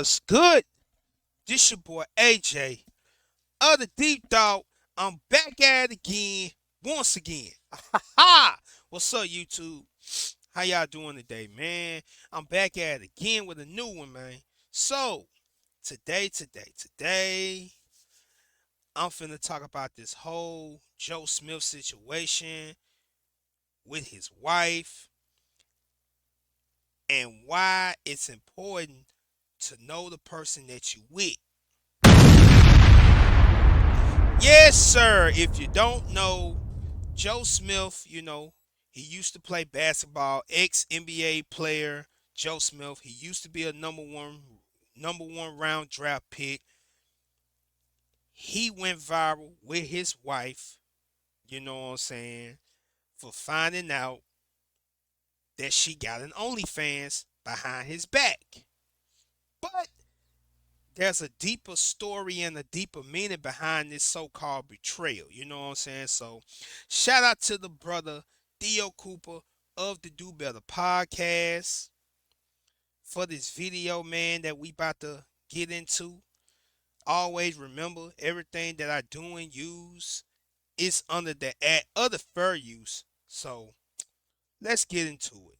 What's good? This your boy AJ of the Deep Dog. I'm back at it again, once again. Ha! What's up, YouTube? How y'all doing today, man? I'm back at it again with a new one, man. So, today, I'm finna talk about this whole Joe Smith situation with his wife and why it's important to know the person that you with. Yes, sir. If you don't know, Joe Smith, he used to play basketball, ex NBA player Joe Smith. He used to be a number one round draft pick. He went viral with his wife, you know what I'm saying, for finding out that she got an OnlyFans behind his back. But there's a deeper story and a deeper meaning behind this so-called betrayal. You know what I'm saying? So, shout out to the brother Theo Cooper of the Do Better podcast for this video, man, that we about to get into. Always remember, everything that I do and use is under the ad other fair use. So, let's get into it.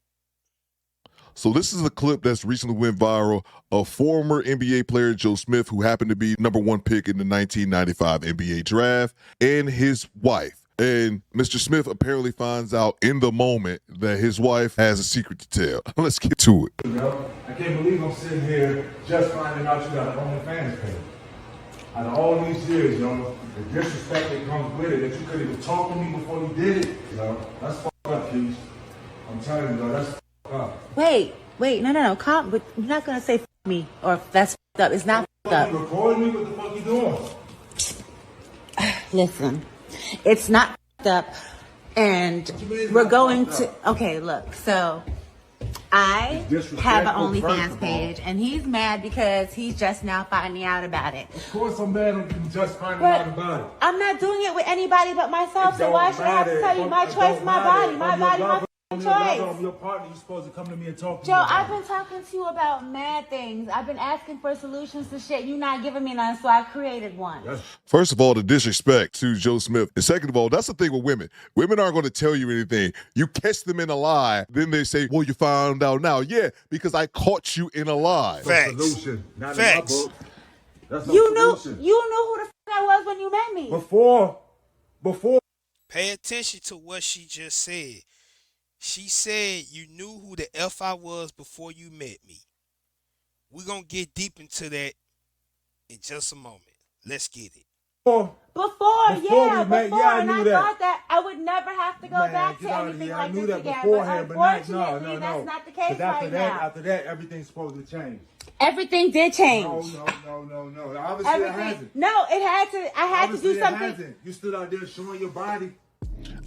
So this is a clip that's recently went viral of former NBA player Joe Smith, who happened to be number one pick in the 1995 NBA draft, and his wife. And Mr. Smith apparently finds out in the moment that his wife has a secret to tell. Let's get to it. I can't believe I'm sitting here just finding out you got an OnlyFans page. Out of all these years, the disrespect that comes with it, that you couldn't even talk to me before you did it, that's fucked up, Keith. I'm telling you, that's fucked up. Wait, no, calm, but you're not gonna say me, or if that's up. It's not up. You recording me? What the fuck you doing? Listen, it's not up, and we're going to. Okay, look. So, I have an OnlyFans page, and he's mad because he's just now finding out about it. Of course, I'm mad I'm just finding out about it. I'm not doing it with anybody but myself. So why should I have to tell you my choice, my body, my choice? I'm your partner. You're supposed to come to me and talk to me. Joe, I've been talking to you about mad things. I've been asking for solutions to shit. You're not giving me none, so I created one. First of all, the disrespect to Joe Smith. And second of all, that's the thing with women. Women aren't going to tell you anything. You catch them in a lie. Then they say, well, you found out now. Yeah, because I caught you in a lie. Facts. Solution. Not Facts. In my book. That's no You knew solution. who the I was when you met me. Before. Pay attention to what she just said. She said you knew who the F I was before you met me. We're going to get deep into that in just a moment. Let's get it. Before, I knew and I that. thought that I would never have to go back to get out of anything here. like I knew this that again. beforehand, But but unfortunately, no. that's not the case 'Cause after right that, now. After that, everything's supposed to change. Everything did change. No. Obviously, it hasn't. No, it had to. I had Obviously, to do something. It hasn't. You stood out there showing your body.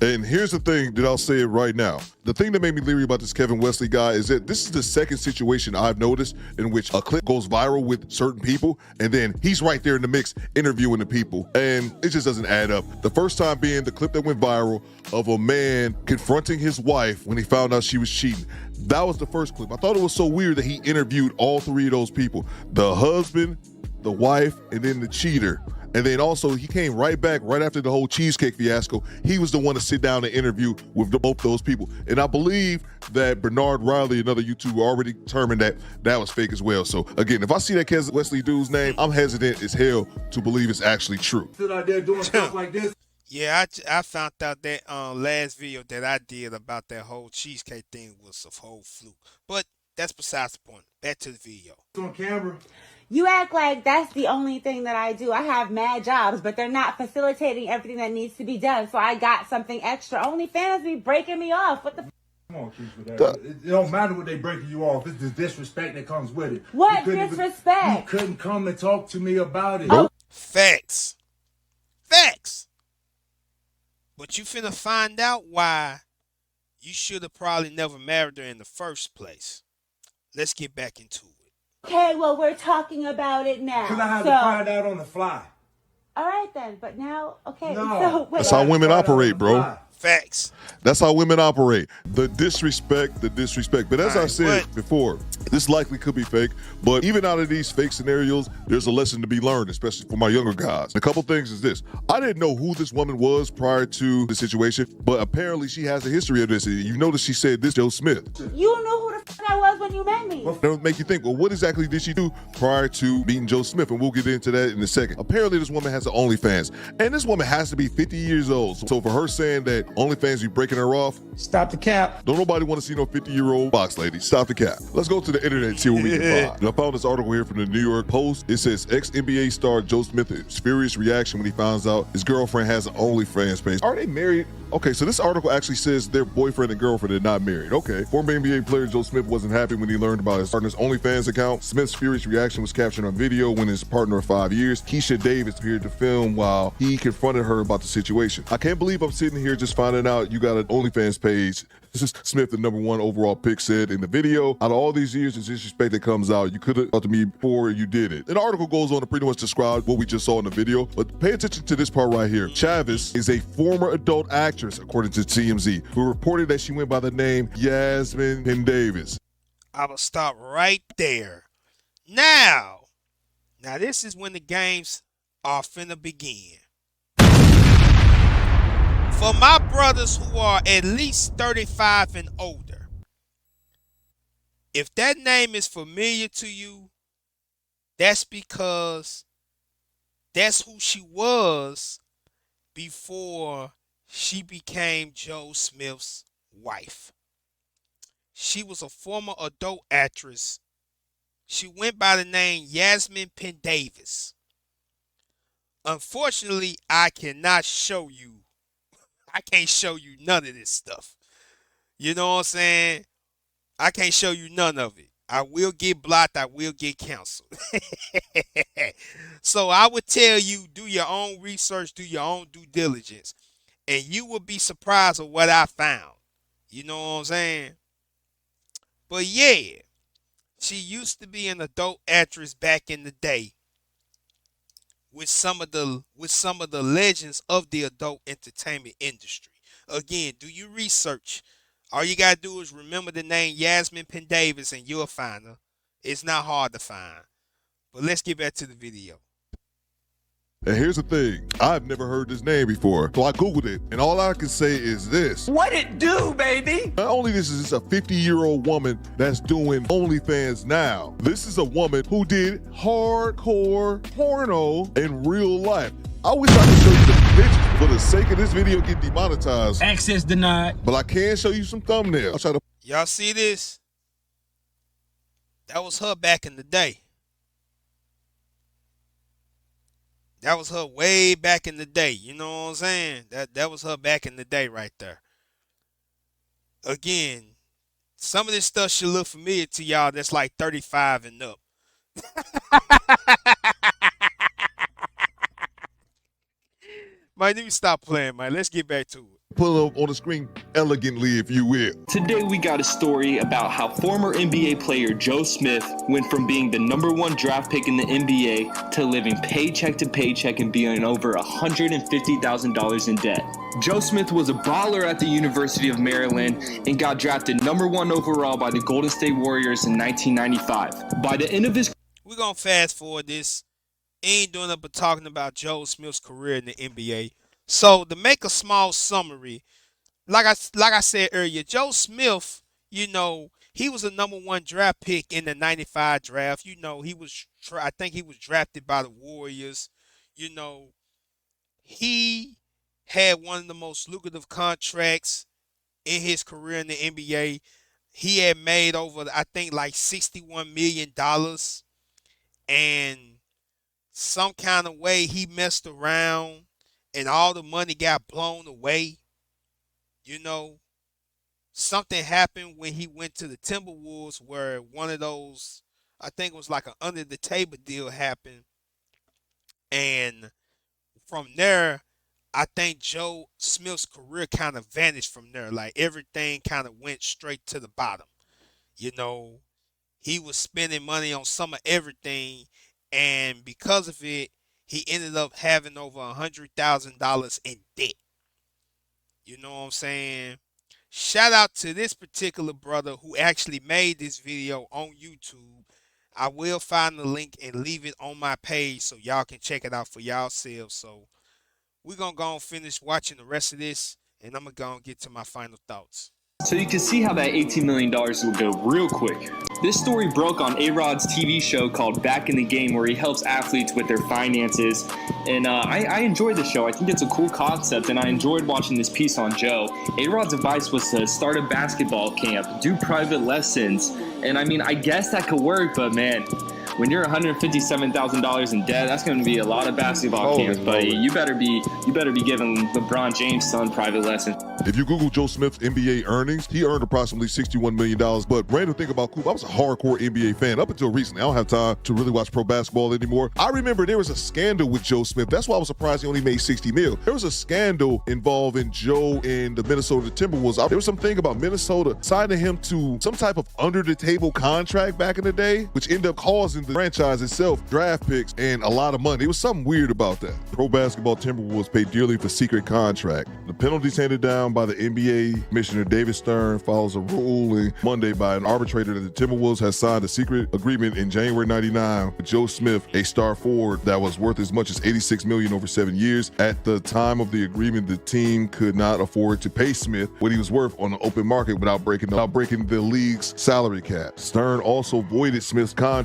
And here's the thing that I'll say it right now. The thing that made me leery about this Kevin Wesley guy is that this is the second situation I've noticed in which a clip goes viral with certain people, and then he's right there in the mix interviewing the people, and it just doesn't add up. The first time being the clip that went viral of a man confronting his wife when he found out she was cheating. That was the first clip. I thought it was so weird that he interviewed all three of those people, the husband, the wife, and then the cheater. And then also he came right back right after the whole cheesecake fiasco. He was the one to sit down and interview with both those people. And I believe that Bernard Riley, another YouTuber, already determined that that was fake as well. So again, if I see that Kevin Wesley dude's name, I'm hesitant as hell to believe it's actually true. Stood out there doing stuff like this. Yeah, I found out that last video that I did about that whole cheesecake thing was a whole fluke. But that's besides the point. Back to the video. On camera. You act like that's the only thing that I do. I have mad jobs, but they're not facilitating everything that needs to be done. So I got something extra. OnlyFans be breaking me off. What the? Come on, Keith, with that. It don't matter what they breaking you off. It's the disrespect that comes with it. What disrespect? You couldn't come and talk to me about it. Oh. Facts. But you finna find out why you should have probably never married her in the first place. Let's get back into it. Okay, well, we're talking about it now. Because I had to find out on the fly. All right, then. But now, okay. No. So, wait. That's how women operate, bro. Facts. That's how women operate. The disrespect, the disrespect. But as I Alright, said what? before, this likely could be fake. But even out of these fake scenarios, there's a lesson to be learned, especially for my younger guys. A couple things is this. I didn't know who this woman was prior to the situation, but apparently she has a history of this. You notice she said this, Joe Smith. You knew who the fuck I was when you met me. That'll make you think, well, what exactly did she do prior to meeting Joe Smith? And we'll get into that in a second. Apparently, this woman has an OnlyFans, and this woman has to be 50 years old. So for her saying that OnlyFans be breaking her off, Stop the cap. don't nobody want to see no 50-year-old box lady. Stop the cap. Let's go to the internet and see what we can find. And I found this article here from the New York Post. It says ex-NBA star Joe Smith's furious reaction when he finds out his girlfriend has an OnlyFans page. Are they married? Okay, so this article actually says their boyfriend and girlfriend are not married. Okay. Former NBA player Joe Smith wasn't happy when he learned about his partner's OnlyFans account. Smith's furious reaction was captured on video when his partner of 5 years, Keisha Davis, appeared to film while he confronted her about the situation. I can't believe I'm sitting here just finding out you got an OnlyFans page. This is Smith, the #1 overall pick, said in the video. Out of all these years of disrespect that comes out, you could have talked to me before you did it. And the article goes on to pretty much describe what we just saw in the video. But pay attention to this part right here. Chavez is a former adult actress, according to TMZ, who reported that she went by the name Yasmin Davis. I will stop right there. Now this is when the games are finna begin. For my brothers who are at least 35 and older, if that name is familiar to you, that's because that's who she was before she became Joe Smith's wife. She was a former adult actress. She went by the name Yasmin Davis. Unfortunately, I can't show you none of this stuff. You know what I'm saying? I can't show you none of it. I will get blocked. I will get canceled. So I would tell you, do your own research, do your own due diligence, and you will be surprised at what I found. You know what I'm saying? But yeah, she used to be an adult actress back in the day with some of the legends of the adult entertainment industry. Again, do your research. All you gotta do is remember the name Yasmin Davis and you'll find her. It's not hard to find. But let's get back to the video. And here's the thing, I've never heard this name before. So I Googled it, and all I can say is this. What it do, baby? Not only this is this a 50-year-old woman that's doing OnlyFans now, this is a woman who did hardcore porno in real life. I wish I could show you the pictures for the sake of this video getting demonetized. Access denied. But I can show you some thumbnails. I'll try to. Y'all see this? That was her back in the day. That was her way back in the day. You know what I'm saying? That was her back in the day right there. Again, some of this stuff should look familiar to y'all that's like 35 and up. Mike, let me stop playing, man. Let's get back to it. Pull it up on the screen elegantly, if you will. Today we got a story about how former NBA player Joe Smith went from being the #1 draft pick in the NBA to living paycheck to paycheck and being over $150,000 in debt. Joe Smith was a baller at the University of Maryland and got drafted #1 overall by the Golden State Warriors in 1995. By the end of his We're going to fast forward this. Ain't doing up but talking about Joe Smith's career in the NBA. So to make a small summary, like I said earlier, Joe Smith, you know, he was a #1 draft pick in the '95 draft. You know, I think he was drafted by the Warriors. You know, he had one of the most lucrative contracts in his career in the NBA. He had made over, I think, like $61 million, and some kind of way he messed around and all the money got blown away. You know, something happened when he went to the Timberwolves where one of those, I think it was like an under the table deal happened. And from there, I think Joe Smith's career kind of vanished from there. Like everything kind of went straight to the bottom. You know, he was spending money on some of everything. And because of it, he ended up having over $100,000 in debt. You know what I'm saying? Shout out to this particular brother who actually made this video on YouTube. I will find the link and leave it on my page so y'all can check it out for yourselves. So we're gonna go and finish watching the rest of this, and I'm gonna go and get to my final thoughts. So you can see how that $18 million will go real quick. This story broke on A-Rod's TV show called Back in the Game, where he helps athletes with their finances. And I enjoyed the show. I think it's a cool concept, and I enjoyed watching this piece on Joe. A-Rod's advice was to start a basketball camp, do private lessons. And I mean, I guess that could work, but man, when you're $157,000 in debt, that's going to be a lot of basketball camps, buddy. You better be giving LeBron James' son private lessons. If you Google Joe Smith's NBA earnings, he earned approximately $61 million. But random thing about Coop, I was a hardcore NBA fan up until recently. I don't have time to really watch pro basketball anymore. I remember there was a scandal with Joe Smith. That's why I was surprised he only made $60 million. There was a scandal involving Joe and the Minnesota Timberwolves. There was something about Minnesota signing him to some type of under-the-table contract back in the day, which ended up causing the franchise itself draft picks and a lot of money. It was something weird about that. Pro basketball Timberwolves paid dearly for secret contract. The penalties handed down by the NBA Commissioner David Stern follows a ruling Monday by an arbitrator that the Timberwolves had signed a secret agreement in January '99 with Joe Smith, a star forward that was worth as much as $86 million over 7 years. At the time of the agreement, the team could not afford to pay Smith what he was worth on the open market without breaking the league's salary cap. Stern also voided Smith's current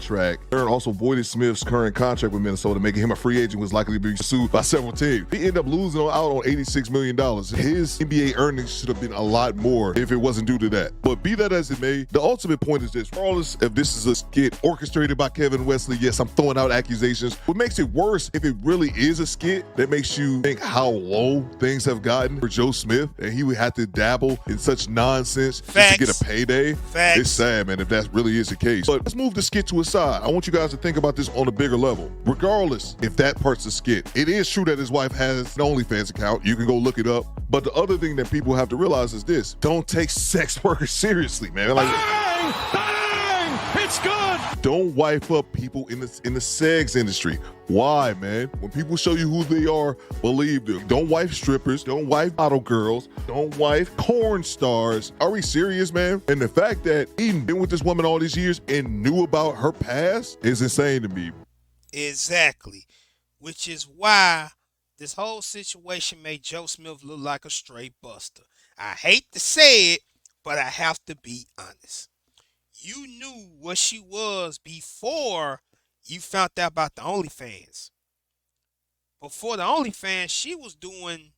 contract with Minnesota, making him a free agent, was likely to be sued by several teams. He ended up losing out on $86 million. His NBA earnings should have been a lot more if it wasn't due to that. But be that as it may, the ultimate point is this. Regardless if this is a skit orchestrated by Kevin Wesley, yes, I'm throwing out accusations. What makes it worse if it really is a skit that makes you think how low things have gotten for Joe Smith, and he would have to dabble in such nonsense just to get a payday. Facts. It's sad, man, if that really is the case. But let's move the skit to a side. I want you guys to think about this on a bigger level. Regardless if that part's a skit, it is true that his wife has an OnlyFans account. You can go look it up. But the other thing that people have to realize is this: don't take sex workers seriously, man. Like, Bang! Bang! It's good! don't wife up people in the sex industry. Why, man? When people show you who they are, believe them. Don't wife strippers. Don't wife model girls. Don't wife porn stars. Are we serious, man? And the fact that he been with this woman all these years and knew about her past is insane to me. Exactly. Which is why this whole situation made Joe Smith look like a straight buster. I hate to say it, but I have to be honest. You knew what she was before you found out about the OnlyFans. Before the OnlyFans, she was doing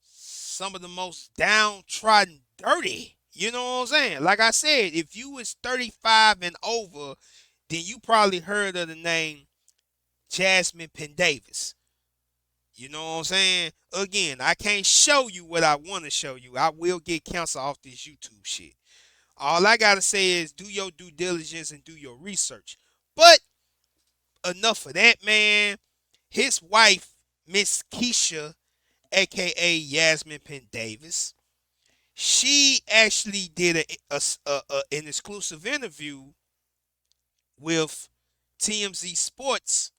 some of the most downtrodden dirty. You know what I'm saying? Like I said, if you was 35 and over, then you probably heard of the name Jasmine Pendavis. You know what I'm saying? Again, I can't show you what I want to show you. I will get canceled off this YouTube shit. All I gotta say is do your due diligence and do your research. But enough of that, man. His wife, Miss Keisha, aka Yasmin Pendavis, she actually did an exclusive interview with TMZ Sports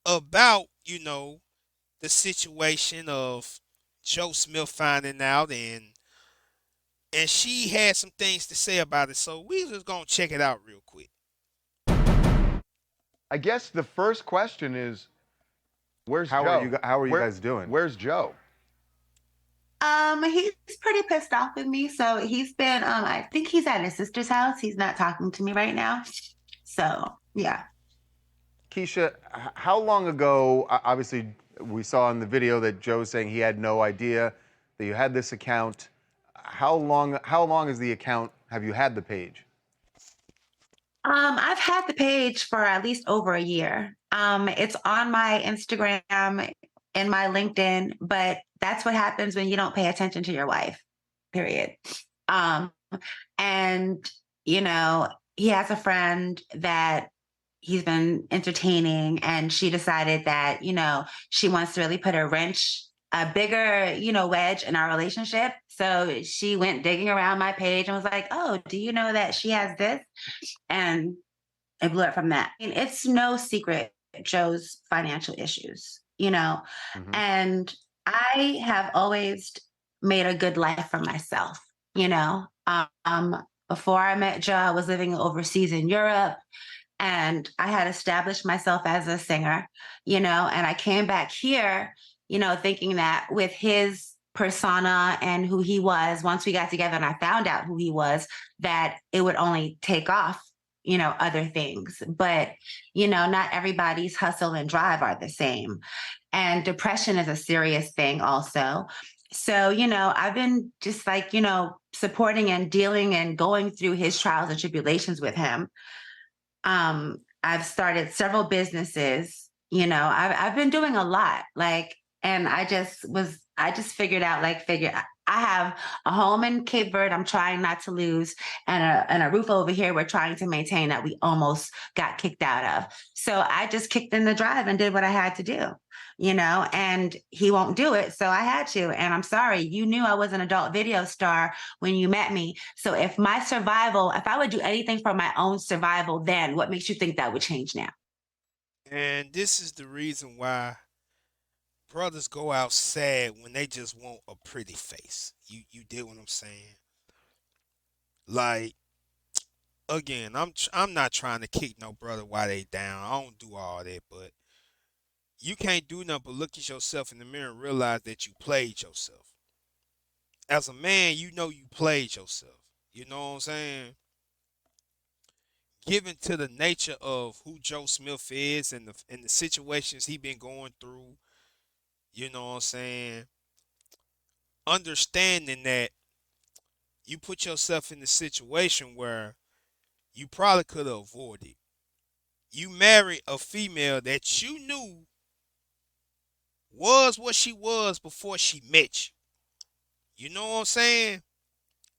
about, the situation of Joe Smith finding out, and she had some things to say about it. So we just gonna check it out real quick. I guess the first question is, where's How Joe? are you guys doing? Where's Joe? He's pretty pissed off with me. So he's been, I think he's at his sister's house. He's not talking to me right now. So yeah. Keisha, how long ago, obviously we saw in the video that Joe's saying he had no idea that you had this account. How long is the account, have you had the page? I've had the page for at least over a year. It's on my Instagram and my LinkedIn, but that's what happens when you don't pay attention to your wife, period. And, he has a friend that he's been entertaining, and she decided that, she wants to really put a bigger, wedge in our relationship. So she went digging around my page and was like, oh, do you know that she has this? And it blew up from that. It's no secret, Joe's financial issues, Mm-hmm. and I have always made a good life for myself, you know. Before I met Joe, I was living overseas in Europe, and I had established myself as a singer, and I came back here, thinking that with his persona and who he was, once we got together and I found out who he was, that it would only take off, other things. But, not everybody's hustle and drive are the same. And depression is a serious thing also. So, I've been just like, supporting and dealing and going through his trials and tribulations with him. I've started several businesses, I've been doing a lot. Like, and I just figured out, I have a home in Cape Verde I'm trying not to lose, and a roof over here we're trying to maintain that we almost got kicked out of. So I just kicked in the drive and did what I had to do, and he won't do it. So I had to. And I'm sorry, you knew I was an adult video star when you met me. So if I would do anything for my own survival, then what makes you think that would change now? And this is the reason why brothers go out sad when they just want a pretty face. You did what I'm saying? Like, again, I'm not trying to kick no brother while they down. I don't do all that, but you can't do nothing but look at yourself in the mirror and realize that you played yourself. As a man, you know you played yourself. You know what I'm saying? Given to the nature of who Joe Smith is and the situations he been going through, you know what I'm saying? Understanding that you put yourself in the situation where you probably could have avoided. You married a female that you knew was what she was before she met you. You know what I'm saying?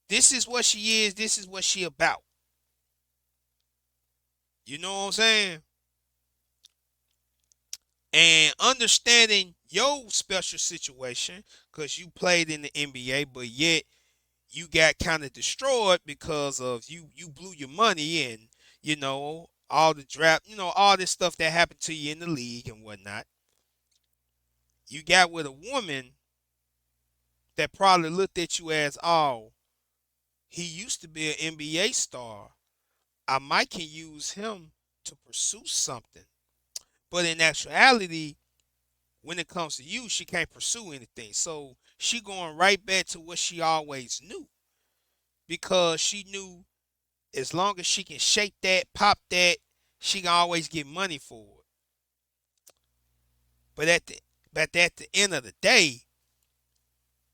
This is what she is. This is what she about. You know what I'm saying? And understanding your special situation, because you played in the NBA, but yet you got kind of destroyed because of you blew your money in, all the draft, all this stuff that happened to you in the league and whatnot. You got with a woman that probably looked at you as, oh, he used to be an NBA star. I might can use him to pursue something. But in actuality, when it comes to you, she can't pursue anything. So she going right back to what she always knew. Because she knew as long as she can shake that, pop that, she can always get money for it. But at the end of the day,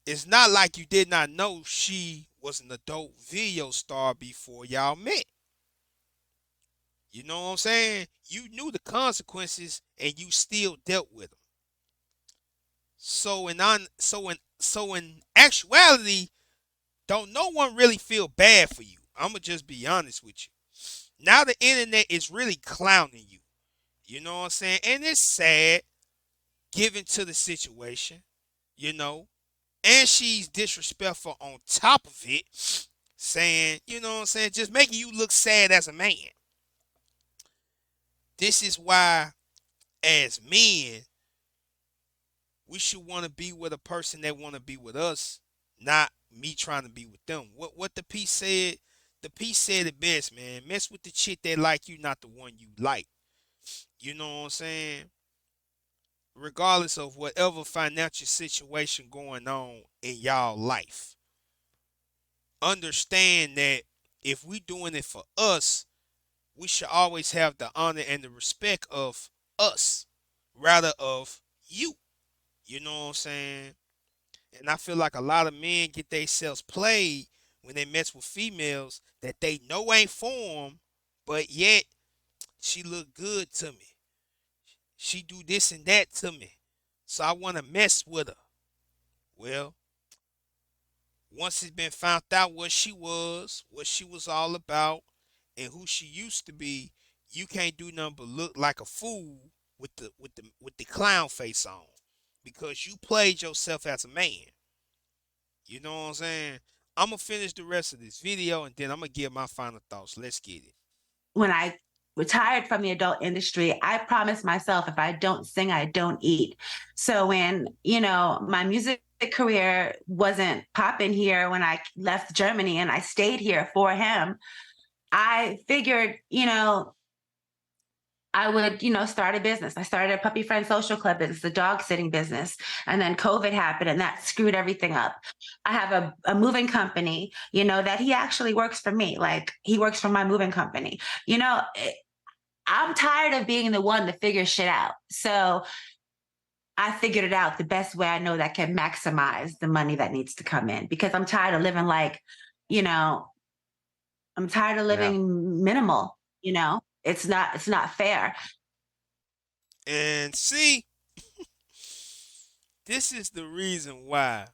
it's not like you did not know she was an adult video star before y'all met. You know what I'm saying? You knew the consequences and you still dealt with them. So in actuality, don't no one really feel bad for you. I'ma just be honest with you. Now the internet is really clowning you. You know what I'm saying? And it's sad given to the situation, you know. And she's disrespectful on top of it, saying, you know what I'm saying, just making you look sad as a man. This is why, as men, we should want to be with a person that want to be with us, not me trying to be with them. What the piece said it best, man. Mess with the chick that like you, not the one you like. You know what I'm saying? Regardless of whatever financial situation going on in y'all life. Understand that if we doing it for us, we should always have the honor and the respect of us rather of you. You know what I'm saying? And I feel like a lot of men get themselves played when they mess with females that they know ain't for them, but yet she look good to me. She do this and that to me. So I want to mess with her. Well, once it's been found out what she was all about, and who she used to be, you can't do nothing but look like a fool with the clown face on. Because you played yourself as a man. You know what I'm saying? I'm gonna finish the rest of this video and then I'm gonna give my final thoughts. Let's get it. When I retired from the adult industry, I promised myself if I don't sing, I don't eat. So when, my music career wasn't popping here when I left Germany and I stayed here for him, I figured, I would, start a business. I started a puppy friend social club business, a dog sitting business. And then COVID happened and that screwed everything up. I have a moving company, that he actually works for me. Like he works for my moving company. I'm tired of being the one to figure shit out. So I figured it out the best way I know that can maximize the money that needs to come in because I'm tired of living like, you know, I'm tired of Yeah. living minimal, it's not fair. And see, this is the reason why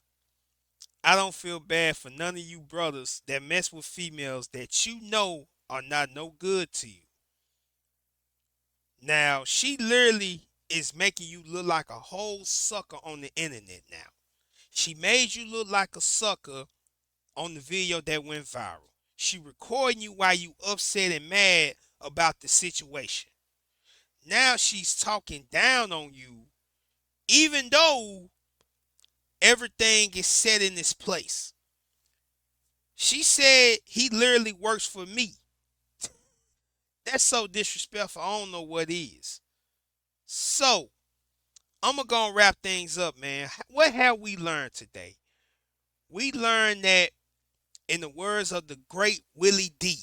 I don't feel bad for none of you brothers that mess with females that you know are not no good to you. Now, she literally is making you look like a whole sucker on the internet now. She made you look like a sucker on the video that went viral. She recording you while you upset and mad about the situation. Now she's talking down on you, even though everything is set in its place. She said he literally works for me. That's so disrespectful. I don't know what is. So, I'm going to go and wrap things up, man. What have we learned today? We learned that, in the words of the great Willie D,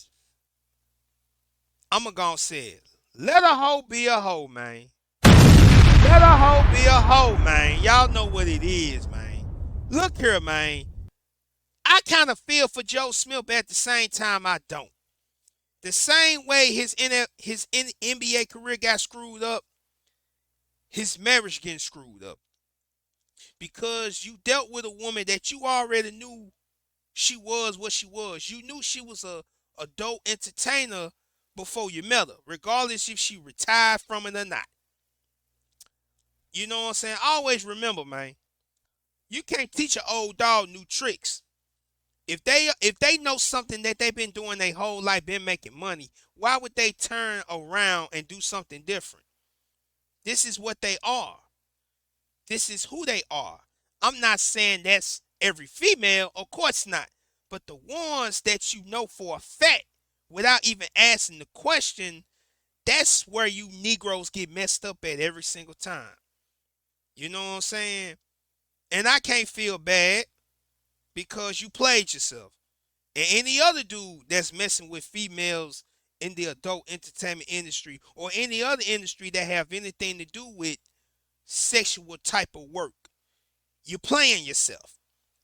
I'm going to go and say it. Let a hoe be a hoe, man. Let a hoe be a hoe, man. Y'all know what it is, man. Look here, man. I kind of feel for Joe Smith, but at the same time, I don't. The same way his NBA career got screwed up, his marriage getting screwed up. Because you dealt with a woman that you already knew she was what she was. You knew she was a adult entertainer before you met her, regardless if she retired from it or not. You know what I'm saying? Always remember, man, you can't teach an old dog new tricks. If they know something that they've been doing their whole life, been making money, why would they turn around and do something different? This is what they are. This is who they are. I'm not saying that's every female, of course not. But the ones that you know for a fact, without even asking the question, that's where you Negroes get messed up at every single time. You know what I'm saying? And I can't feel bad because you played yourself. And any other dude that's messing with females in the adult entertainment industry or any other industry that have anything to do with sexual type of work, you're playing yourself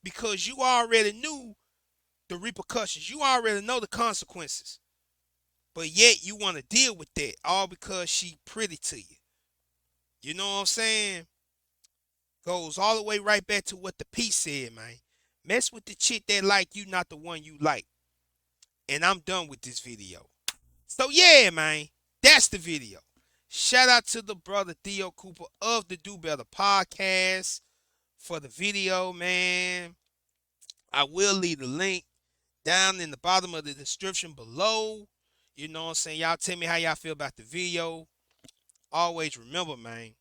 because you already knew the repercussions. You already know the consequences. But yet you want to deal with that all because she pretty to you. You know what I'm saying? Goes all the way right back to what the piece said, man. Mess with the chick that like you, not the one you like. And I'm done with this video. So yeah, man, that's the video. Shout out to the brother Theo Cooper of the Do Better podcast for the video, man. I will leave the link down in the bottom of the description below. You know what I'm saying? Y'all tell me how y'all feel about the video. Always remember, man,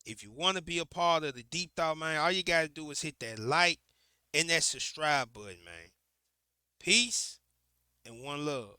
if you want to be a part of the Deep Thought, man, all you got to do is hit that like and that subscribe button, man. Peace and one love.